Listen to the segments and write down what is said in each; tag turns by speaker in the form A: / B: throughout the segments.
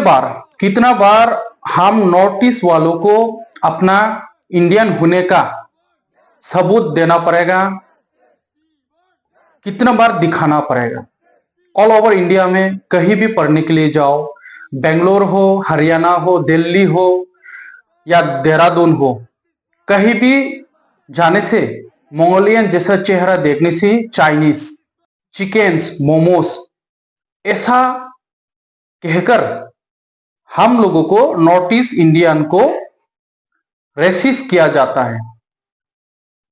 A: बार कितना बार हम north east वालों को अपना इंडियन होने का सबूत देना पड़ेगा, कितना बार दिखाना पड़ेगा। ऑल ओवर इंडिया में कहीं भी पढ़ने के लिए जाओ, बेंगलोर हो, हरियाणा हो, दिल्ली हो या देहरादून हो, कहीं भी जाने से मंगोलियन जैसा चेहरा देखने से चाइनीज, चिकन्स, मोमोस ऐसा कहकर हम लोगों को नॉर्थ ईस्ट इंडियन को रेसिस्ट किया जाता है।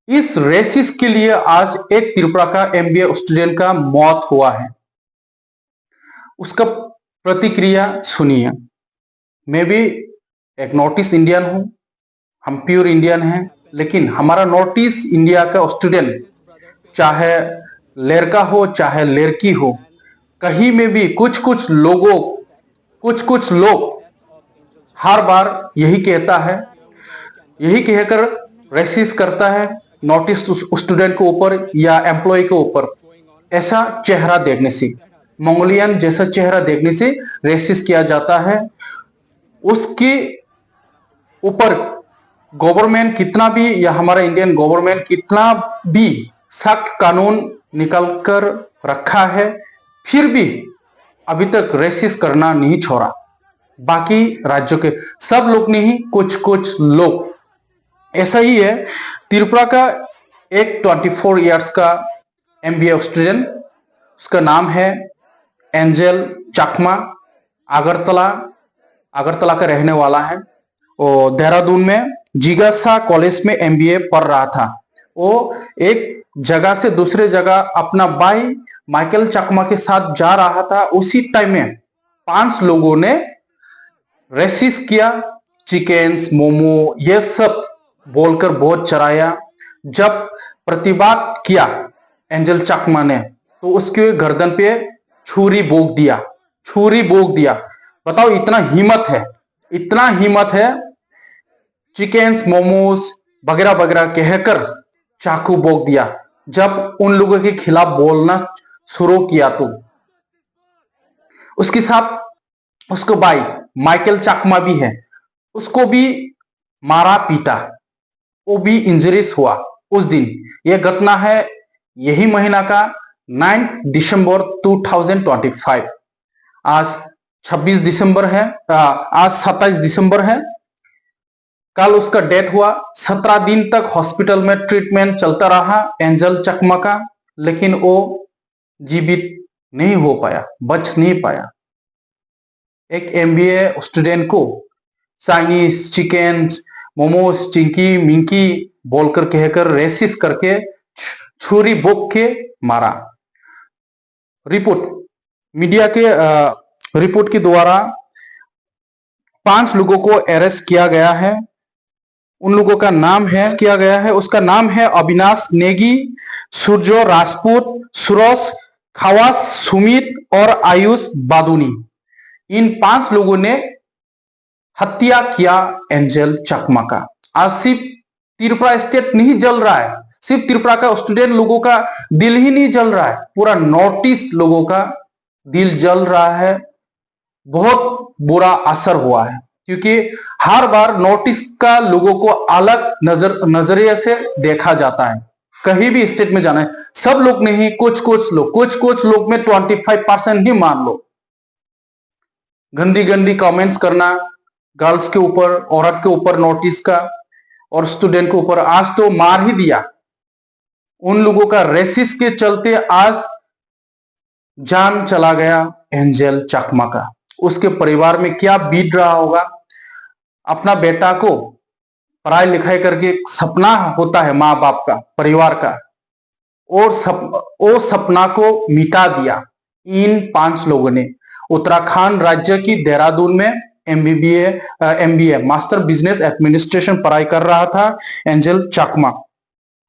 A: इस रेसिस्ट के लिए आज एक त्रिपुरा का एमबीए स्टूडेंट का मौत हुआ है। उसका प्रतिक्रिया सुनिए। मैं भी एक नॉर्थ ईस्ट इंडियन हूं, हम प्योर इंडियन हैं, लेकिन हमारा नॉर्थ ईस्ट इंडिया का स्टूडेंट चाहे लड़का हो चाहे लड़की हो, कहीं में भी कुछ कुछ लोग हर बार यही कहता है, यही कहकर रेसिस्ट करता है नॉर्थ ईस्ट स्टूडेंट के ऊपर या एम्प्लॉय के ऊपर। ऐसा चेहरा देखने से, मंगोलियन जैसा चेहरा देखने से रेसिस्ट किया जाता है। उसके ऊपर गवर्नमेंट कितना भी या हमारा इंडियन गवर्नमेंट कितना भी सख्त कानून निकाल कर रखा है, फिर भी अभी तक रेसिस्ट करना नहीं छोड़ा। बाकी राज्यों के सब लोग नहीं, कुछ कुछ लोग। ऐसा ही है त्रिपुरा का एक 24 इयर्स का एमबीए स्टूडेंट, उसका नाम है एंजल चकमा। अगरतला का रहने वाला है। वो देहरादून में जिज्ञासा कॉलेज में एमबीए पढ़ रहा था। वो एक जगह से दूसरे जगह अपना भाई माइकल चकमा के साथ जा रहा था। उसी टाइम में 5 लोगों ने रेसिस्ट किया, चिकन्स, मोमो ये सब बोलकर बहुत चराया। जब प्रतिवाद किया एंजल चकमा ने, तो उसके गर्दन पे छुरी भोंक दिया। बताओ, इतना हिम्मत है चिकन्स, मोमोस वगैरह वगैरह कहकर चाकू भोंक दिया। जब उन लोगों के खिलाफ बोलना शुरू किया तो उसके साथ उसको भाई माइकल चकमा भी है, उसको भी मारा पीटा, वो भी इंजरीज हुआ उस दिन। यह घटना है यही महीना का 9 दिसंबर 2025। आज 26 दिसंबर है, आज 27 दिसंबर है। कल उसका डेथ हुआ। 17 दिन तक हॉस्पिटल में ट्रीटमेंट चलता रहा एंजल चकमा का, लेकिन वो जीवित नहीं हो पाया, बच नहीं पाया। एक एमबीए स्टूडेंट को चाइनीज, चिकन, मोमोस, चिंकी मिंकी बोलकर कहकर रेसिस्ट करके छुरी भोंक के मारा। मीडिया के रिपोर्ट के द्वारा 5 लोगों को अरेस्ट किया गया है। उन लोगों का नाम है उसका नाम है अविनाश नेगी, सूर्य राजपूत, सुरोस खवास, सुमित और आयुष बादुनी। इन 5 लोगों ने हत्या किया एंजल चकमा का। आज सिर्फ त्रिपुरा स्टेट नहीं जल रहा है, सिर्फ त्रिपुरा का स्टूडेंट लोगों का दिल ही नहीं जल रहा है, पूरा नॉर्थ ईस्ट लोगों का दिल जल रहा है। बहुत बुरा असर हुआ है, क्योंकि हर बार नॉर्थ ईस्ट का लोगों को अलग नजरिए से देखा जाता है। कहीं भी स्टेट में जाना है, सब लोग नहीं, कुछ कुछ लोग में 25% ही मान लो। गंदी कमेंट्स करना गर्ल्स के ऊपर, औरत के ऊपर, नॉर्थ ईस्ट का और स्टूडेंट के ऊपर, आज तो मार ही दिया। उन लोगों का रेसिस्ट के चलते आज जान चला गया एंजल चकमा का। उसके परिवार में क्या बीत रहा होगा। अपना बेटा को पढ़ाई लिखाई करके सपना होता है माँ बाप का, परिवार का, और वो सपना को मिटा दिया इन 5 लोगों ने। उत्तराखंड राज्य की देहरादून में एमबीए मास्टर बिजनेस एडमिनिस्ट्रेशन पढ़ाई कर रहा था एंजल चकमा।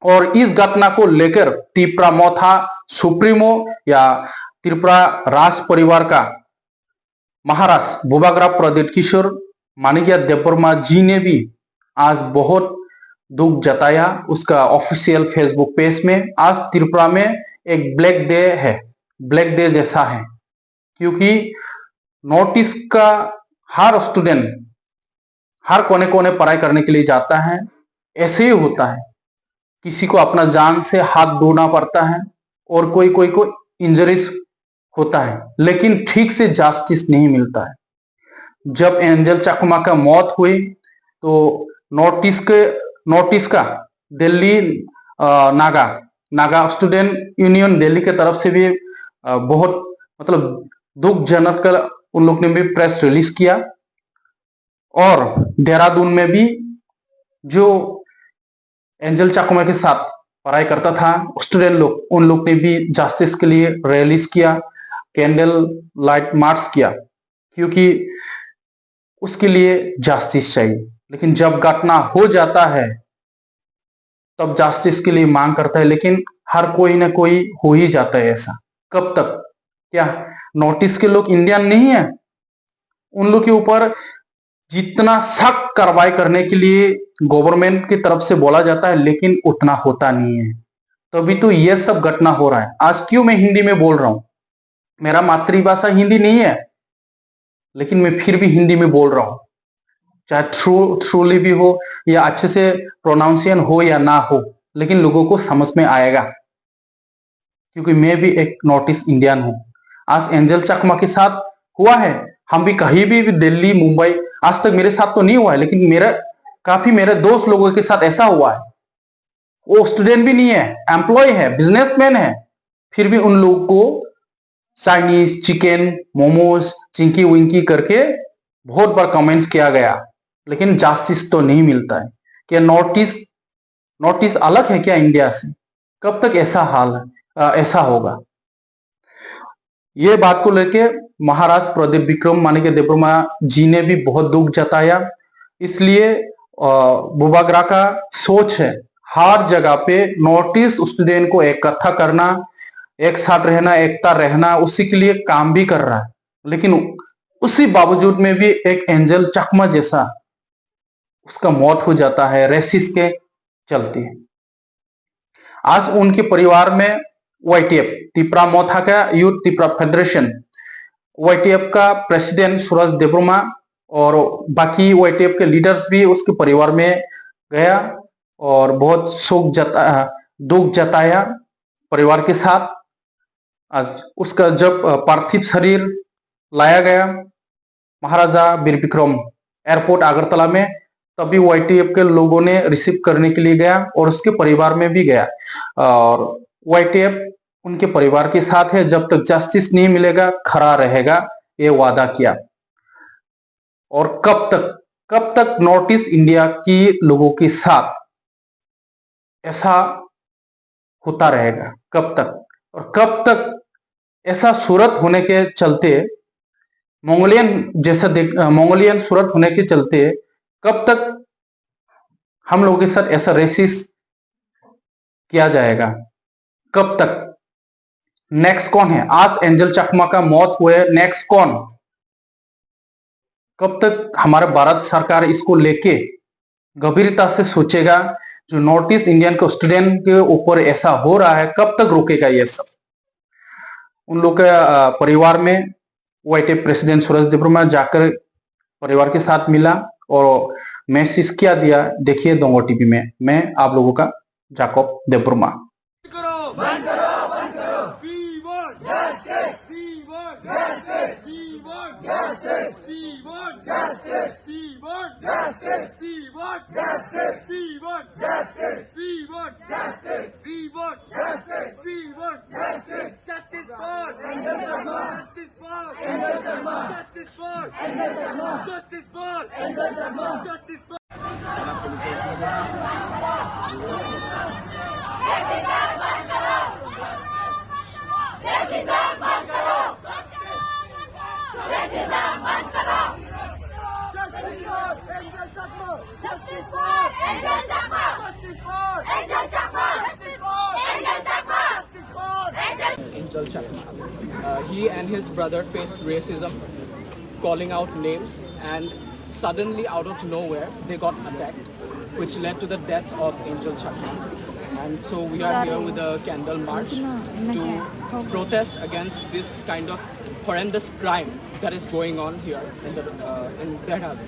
A: और इस घटना को लेकर त्रिपुरा मोथा सुप्रीमो या त्रिपुरा राज परिवार का महाराज बुबाग्राफ प्रदीप किशोर मानिकिया देववर्मा जी ने भी आज बहुत दुख जताया उसका ऑफिशियल फेसबुक पेज में। आज त्रिपुरा में एक ब्लैक डे जैसा है, क्योंकि नॉर्थ ईस्ट का हर स्टूडेंट हर कोने कोने पढ़ाई करने के लिए जाता है, ऐसे ही होता है। किसी को अपना जान से हाथ धोना पड़ता है और कोई कोई को इंजरीज होता है, लेकिन ठीक से जस्टिस नहीं मिलता है। जब एंजल चकमा का मौत हुई तो नॉर्थ ईस्ट का दिल्ली नागा नागा स्टूडेंट यूनियन दिल्ली के तरफ से भी बहुत मतलब दुखजनक का उन लोग ने भी प्रेस रिलीज किया। और देहरादून में भी जो एंजल चकमा के साथ पढ़ाई करता था स्टूडेंट लोग, उन लोग ने भी जस्टिस के लिए रैलीज किया, कैंडल लाइट मार्च किया, क्योंकि उसके लिए जस्टिस चाहिए। लेकिन जब घटना हो जाता है तब जस्टिस के लिए मांग करता है, लेकिन हर कोई ना कोई हो ही जाता है ऐसा। कब तक? क्या नॉर्थ ईस्ट के लोग इंडियन नहीं है? उन लोग के ऊपर जितना सख्त कार्रवाई करने के लिए गवर्नमेंट की तरफ से बोला जाता है, लेकिन उतना होता नहीं है। तभी तो यह सब घटना हो रहा है। आज क्यों मैं हिंदी में बोल रहा हूं? मेरा मातृभाषा हिंदी नहीं है, लेकिन मैं फिर भी हिंदी में बोल रहा हूं, चाहे थ्रूली भी हो या अच्छे से प्रोनाउंसिएशन हो या ना हो, लेकिन लोगों को समझ में आएगा, क्योंकि मैं भी एक नॉर्थ ईस्ट इंडियन हूं। आज एंजल चकमा के साथ हुआ है, हम भी कहीं भी दिल्ली मुंबई, आज तक मेरे साथ तो नहीं हुआ है, लेकिन मेरे दोस्त लोगों के साथ ऐसा हुआ है। वो स्टूडेंट भी नहीं है, एम्प्लॉय है, बिजनेसमैन है, फिर भी उन लोगों को चाइनीज चिकन मोमोज चिंकी विंकी करके बहुत बार कमेंट्स किया गया, लेकिन जस्टिस तो नहीं मिलता है। क्या नॉर्थ ईस्ट अलग है क्या इंडिया से? कब तक ऐसा हाल है, ऐसा होगा? ये बात को लेके महाराज प्रदीप विक्रम माने के देववर्मा जी ने भी बहुत दुख जताया। इसलिए बुबागरा का सोच है हर जगह पे नॉर्थ ईस्ट स्टूडेंट को इकट्ठा करना, एक साथ रहना, एकता रहना, उसी के लिए काम भी कर रहा है। लेकिन उसी बावजूद में भी एक एंजल चकमा जैसा उसका मौत हो जाता है रेसिस के चलते। आज उनके परिवार में वाईटीएफ तिपरा मोथा का यूथ तिपरा फेडरेशन, वाईटीएफ का प्रेसिडेंट सूरज देववर्मा और बाकी वाईटीएफ के लीडर्स भी उसके परिवार में गया और बहुत दुख जताया परिवार के साथ। आज उसका जब पार्थिव शरीर लाया गया महाराजा वीर विक्रम एयरपोर्ट अगरतला में, तभी वाईटीएफ के लोगों ने रिसीव करने के लिए गया और उसके परिवार में भी गया। और वाईटीएफ उनके परिवार के साथ है, जब तक जस्टिस नहीं मिलेगा खड़ा रहेगा, ये वादा किया। और कब तक नॉर्थ ईस्ट इंडिया की लोगों के साथ ऐसा होता रहेगा? कब तक? और कब तक ऐसा सूरत होने के चलते मंगोलियन सूरत होने के चलते कब तक हम लोगों के साथ ऐसा रेसिस किया जाएगा? कब तक? नेक्स्ट कौन है? आज एंजल चकमा का मौत हुए, नेक्स्ट कौन? कब तक हमारा भारत सरकार इसको लेके गंभीरता से सोचेगा? जो नॉर्थ ईस्ट इंडियन के स्टूडेंट के ऊपर ऐसा हो रहा है, कब तक रुकेगा ये सब? उन लोग के परिवार में वाईटीएफ प्रेसिडेंट सूरज देववर्मा जाकर परिवार के साथ मिला और मैसेज क्या दिया, देखिए दोंगो टीवी में। मैं आप लोगों का Jacob Debbarma.
B: Angel Chakma. He and his brother faced racism, calling out names, and suddenly out of nowhere they got attacked, which led to the death of Angel Chakma. And so we are here with a candle march to protest against this kind of horrendous crime that is going on here in Dehradun.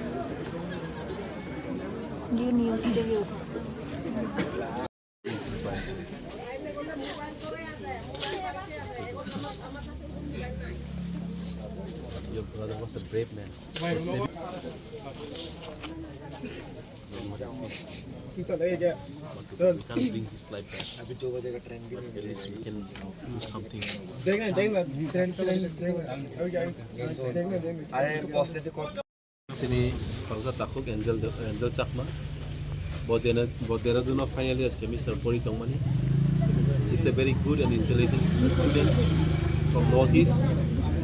C: Your brother was a brave man. We can't bring his life back. But at least we can do something. Sini bangsa takuk Angel Chakma. Bodera finally a semester pori tongmani. He's a very good and intelligent student from Northeast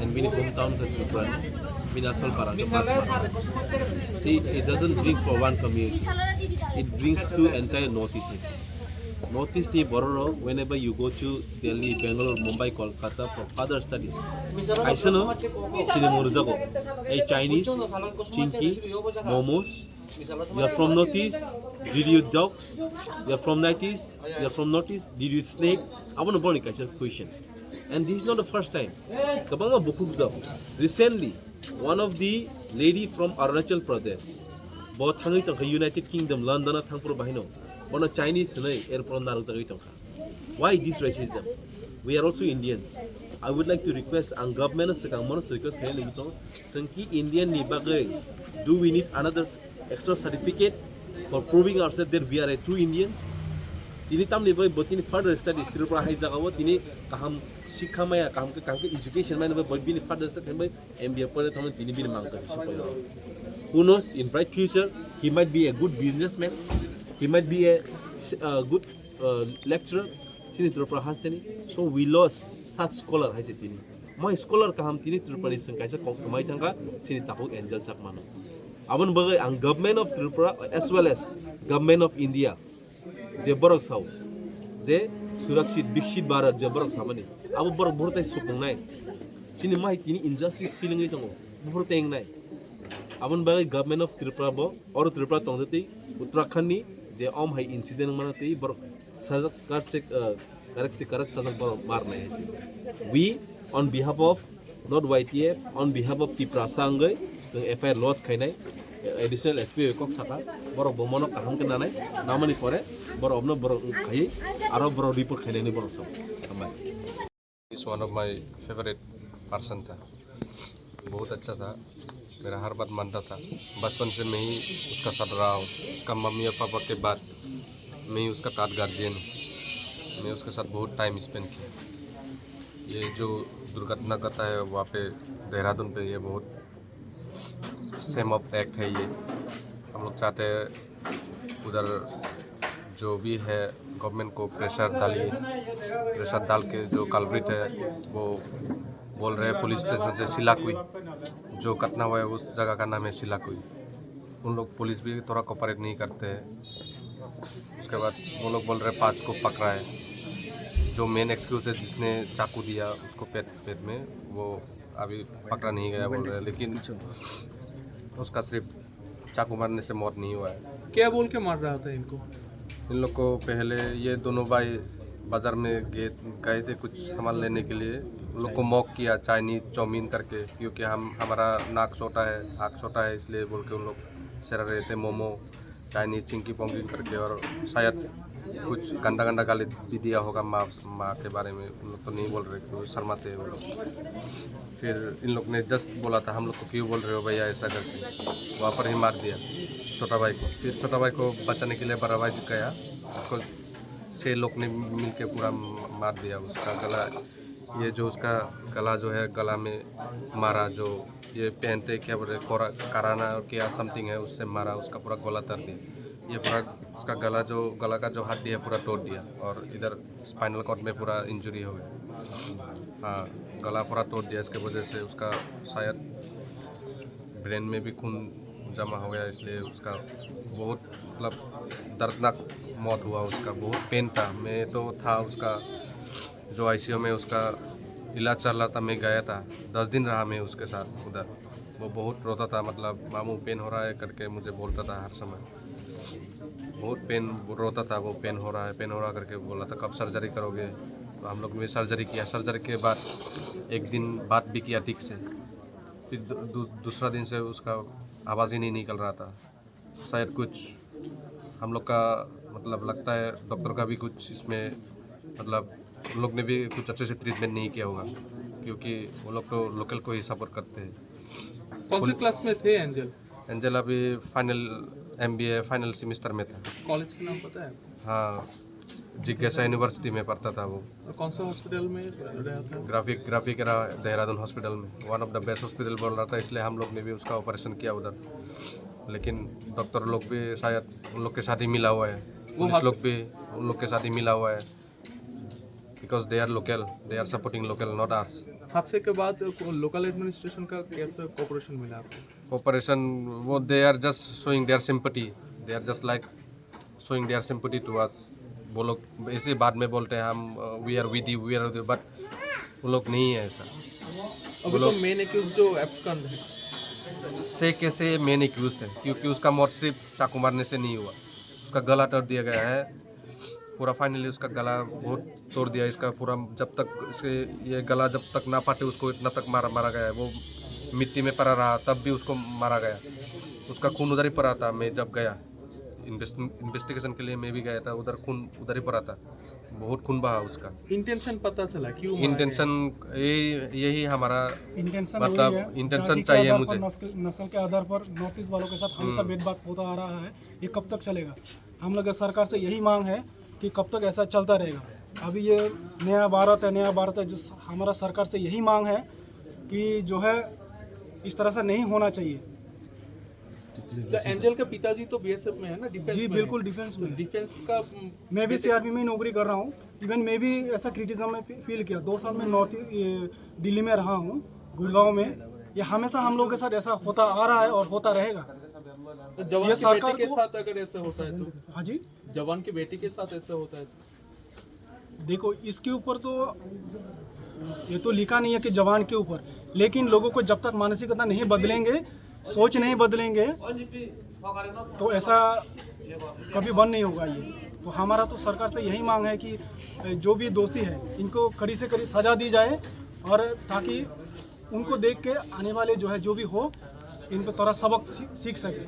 C: and mini hometown of Tripura. Minasal Parang. See, it doesn't bring for one community. It brings to entire Northeast. Northeast ni Bororo, whenever you go to Delhi, Bangalore, Mumbai, Kolkata for further studies. I say no, Sinimurzago, a Chinese, Chinky, Momos. You are from Northeast. Did you eat dogs? You are from Northeast. You are from Northeast. Did you eat snake? I want to born a question. And this is not the first time. Kabanga Bukukzao. Recently, one of the lady from Arunachal Pradesh, both hangi tangka United Kingdom, London, thangpur bahino, one of Chinese airport narujagi tangka. Why this racism? We are also Indians. I would like to request ang government sekang mono request kaya lebih sengki Indian ni bagai. Do we need another extra certificate for proving ourselves that we are a true Indians? Ini tam ni boy botini further studies Tripura hai jaga wo tini kaham sikha maya kaham ke education maya boy bini further studies boy MBA pore thaman tini bini mang kar siapa. Who knows, in bright future he might be a good businessman, he might be a good lecturer sini Tripura has tini. So we lost such scholar hai tini. My scholar kaham tini Tripura ni sengkaisa kamai tangka sini takuk Angel Chakmano. Aban bagai ang government of Tripura as well as government of India जे बरक साव जे सुरक्षित विकसित भारत जे बरक सामने अब बरक बहुत सुपंगनाय cinema इतनी injustice feeling है तंगो बहुत एंगनाय अपन बागे government of Tripura बो और त्रिपुरा तंगते उत्तराखंड नि जे ओम हाई इंसिडेंट मानते बरक सजक करक सजक बरक मारनाय है वी ऑन बिहाफ ऑफ नॉट YTF on behalf of Tripura सांगै जों FIR लॉज खायनाय additional SP kok saka borok bomono kaham kenanai namani pore borok obno borok khai aro borok report khaileni borok sam amai
D: is one of my favorite person था बहुत अच्छा था मेरा हर बात मानता था बचपन से मैं ही उसका साथ रहा हूँ उसका मम्मी और पापा के बाद मैं ही उसका थर्ड गार्जियन हूँ मैं उसके साथ बहुत टाइम स्पेंड किया ये जो दुर्घटना करता है वहाँ पे देहरादून पे ये बहुत सेम ऑफ एक्ट है ये हम लोग चाहते हैं उधर जो भी है गवर्नमेंट को प्रेशर डाल के जो कल्प्रिट है वो बोल रहे हैं पुलिस स्टेशन से सिलाकुई जो घटना हुआ है उस जगह का नाम है सिलाकुई उन लोग पुलिस भी थोड़ा कोऑपरेट नहीं करते हैं उसके बाद वो लोग बोल रहे हैं 5 को पकड़ा है जो मेन एक्सक्यूज है जिसने चाकू दिया उसको पेट में वो अभी पकड़ा नहीं गया बोल रहे हैं लेकिन उसका सिर्फ चाकू मारने से मौत नहीं हुआ है
E: क्या बोल के मार रहा था इनको
D: इन लोग को पहले ये दोनों भाई बाज़ार में गए थे कुछ सामान लेने के लिए उन लोग को मॉक किया चाइनीज चाउमीन करके क्योंकि हमारा नाक छोटा है आँख छोटा है इसलिए बोल के उन लोग सरा रहे थे मोमो चाइनीज चिंकी पोंगी करके और शायद कुछ गंदा गाली भी दिया होगा माँ के बारे में उन लोग तो नहीं बोल रहे क्योंकि शर्माते वो लोग फिर इन लोग ने जस्ट बोला था हम लोग को क्यों बोल रहे हो भैया ऐसा करके वहाँ पर ही मार दिया छोटा भाई को फिर छोटा भाई को बचाने के लिए बड़ा भाई गया उसको 6 लोग ने मिल के पूरा मार दिया उसका गला ये जो उसका गला जो है गला में मारा जो ये पहनते क्या बोल रहे कराना और क्या समथिंग है उससे मारा उसका पूरा गला तर दिया ये पूरा उसका गला का जो हड्डी है पूरा तोड़ दिया और इधर स्पाइनल कॉर्ड में पूरा इंजरी हो गया हाँ गला पूरा तोड़ दिया इसके वजह से उसका शायद ब्रेन में भी खून जमा हो गया इसलिए उसका बहुत मतलब दर्दनाक मौत हुआ उसका बहुत पेन था मैं तो था उसका जो ICU में उसका इलाज चल रहा था मैं गया था 10 दिन रहा मैं उसके साथ उधर वो बहुत रोता था मतलब मामू पेन हो रहा है करके मुझे बोलता था हर समय बहुत पेन रोता था, वो पेन हो रहा करके बोला था कब सर्जरी करोगे। तो हम लोग ने सर्जरी किया। सर्जरी के बाद एक दिन बात भी किया ठीक से, फिर दूसरा दिन से उसका आवाज़ ही नहीं निकल रहा था। शायद कुछ हम लोग का मतलब लगता है डॉक्टर का भी कुछ इसमें मतलब उन लोग ने भी कुछ अच्छे से ट्रीटमेंट नहीं किया होगा, क्योंकि वो लोग तो लोकल को ही सपोर्ट करते हैं।
E: कौन से क्लास में थे एंजल?
D: एंजल अभी फाइनल MBA फाइनल सेमेस्टर में था।
E: कॉलेज का नाम पता है?
D: हाँ, जिज्ञासा यूनिवर्सिटी में पढ़ता था वो।
E: और कौन सा हॉस्पिटल में रहा था?
D: ग्राफिक रहा देहरादून हॉस्पिटल में, one of the best hospital बोल रहा था, इसलिए हम लोग ने भी उसका ऑपरेशन किया उधर। लेकिन डॉक्टर लोग भी शायद उन लोग के साथ ही मिला हुआ है, पुलिस लोग भी उन लोग के साथ ही मिला हुआ है, because they are local, they are supporting local, not us.
E: हादसे के बाद लोकल एडमिनिस्ट्रेशन का कैसा कोऑपरेशन मिला आपको?
D: ऑपरेशन वो they are just showing their sympathy, they are just like showing their sympathy to us. वो लोग ऐसे बाद में बोलते हैं हम we are with you, but वो लोग नहीं है ऐसा।
E: अभी तो मेन एक्यूज जो एब्सकॉन्ड है,
D: से कैसे मेन एक्यूज है, क्योंकि उसका मौत सिर्फ चाकू मारने से नहीं हुआ, उसका गला तोड़ दिया गया है पूरा। फाइनली उसका गला बहुत तोड़ दिया इसका पूरा। जब तक इसके ये गला जब तक ना फाटे उसको इतना तक मारा गया है। वो मिट्टी में पड़ा रहा तब भी उसको मारा गया। उसका खून उधर ही पड़ा था। मैं जब गया इन्वेस्टिगेशन के लिए मैं भी गया था, उधर खून उधर ही पड़ा था, बहुत खून बहा उसका।
E: इंटेंशन पता चला क्यों?
D: इंटेंशन यही हमारा
F: इंटेंशन
D: मतलब इंटेंशन चाहिए मुझे।
F: नस्ल के आधार पर नॉर्थ ईस्ट वालों के साथ हमेशा भेदभाव होता आ रहा है, ये कब तक चलेगा? हम लोग सरकार से यही मांग है कि कब तक ऐसा चलता रहेगा। अभी ये नया भारत है, जो हमारा सरकार से यही मांग है कि जो है इस तरह से नहीं होना चाहिए।
E: तो एंजल के पिताजी तो BSF में है ना, डिफेंस
F: जी
E: में
F: बिल्कुल डिफेंस में।
E: डिफेंस का
F: मैं भी CRP में नौकरी कर रहा हूँ। इवन मैं भी ऐसा क्रिटिसिज्म में फील किया। 2 साल में दिल्ली में रहा हूँ, गुड़गांव में। ये हमेशा हम लोग के साथ ऐसा होता आ रहा है और होता रहेगा।
E: तो जवान की बेटी के साथ अगर ऐसा होता है तो?
F: हाँ जी,
E: जवान की बेटी के साथ ऐसा होता है तो?
F: देखो इसके ऊपर तो ये तो लिखा नहीं है कि जवान के ऊपर, लेकिन लोगों को जब तक मानसिकता नहीं बदलेंगे, सोच नहीं बदलेंगे, तो ऐसा कभी बंद नहीं होगा ये। तो हमारा तो सरकार से यही मांग है कि जो भी दोषी है इनको कड़ी से कड़ी सज़ा दी जाए, और ताकि उनको देख के आने वाले जो है जो भी हो इन पर थोड़ा सबक सीख सके।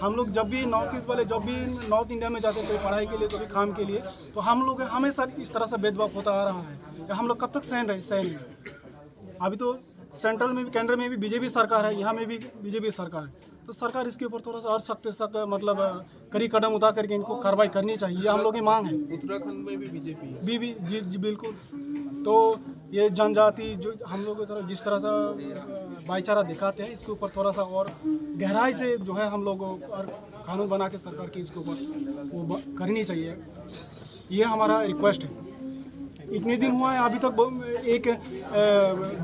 F: हम लोग जब भी नॉर्थ ईस्ट वाले जब भी नॉर्थ इंडिया में जाते हैं, कोई पढ़ाई के लिए कभी काम के लिए, तो हम लोग हमेशा इस तरह से भेदभाव होता आ रहा है। हम लोग कब तक सह अभी तो सेंट्रल में भी, केंद्र में भी BJP सरकार है, यहाँ में भी BJP सरकार है। तो सरकार इसके ऊपर थोड़ा सा और सख्त मतलब कड़ी कदम उठा करके इनको कार्रवाई करनी चाहिए, ये हम लोग की मांग है।
E: उत्तराखंड में भी BJP है।
F: जी बिल्कुल। तो ये जनजाति जो हम लोग जिस तरह से भाईचारा दिखाते हैं, इसके ऊपर थोड़ा सा और गहराई से जो है हम लोग और कानून बना के सरकार की इसके ऊपर वो करनी चाहिए, ये हमारा रिक्वेस्ट है। इतने दिन हुआ है अभी तक एक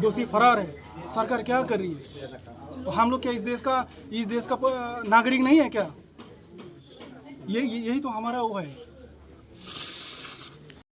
F: दोषी फरार है, सरकार क्या कर रही है? तो हम लोग क्या इस देश का नागरिक नहीं है क्या? यही तो हमारा वो है।